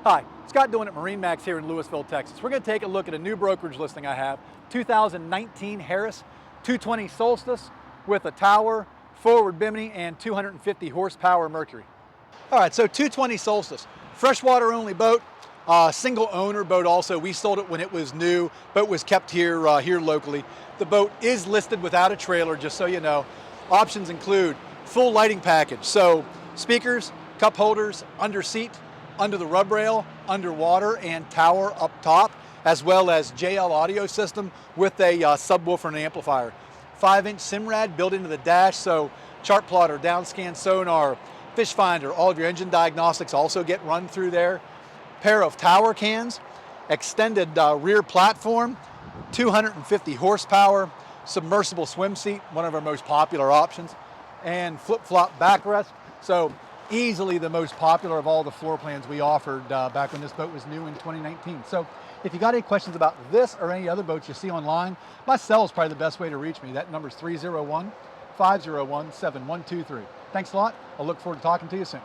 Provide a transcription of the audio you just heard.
Hi, Scott doing at MarineMax here in Louisville, Texas. We're going to take a look at a new brokerage listing I have, 2019 Harris 220 Solstice with a tower, forward bimini, and 250 horsepower Mercury. All right, so 220 Solstice, freshwater only boat, single owner boat also. We sold it when it was new. Boat was kept here, here locally. The boat is listed without a trailer, just so you know. Options include full lighting package, so speakers, cup holders, under seat, under the rub rail, underwater, and tower up top, as well as JL audio system with a subwoofer and amplifier. 5-inch SIMRAD built into the dash, so chart plotter, downscan sonar, fish finder, all of your engine diagnostics also get run through there. Pair of tower cans, extended rear platform, 250 horsepower, submersible swim seat, one of our most popular options, and flip-flop backrest. So easily the most popular of all the floor plans we offered back when this boat was new in 2019. So if you got any questions about this or any other boats you see online, my cell is probably the best way to reach me. That number is 301-501-7123. Thanks a lot. I'll look forward to talking to you soon.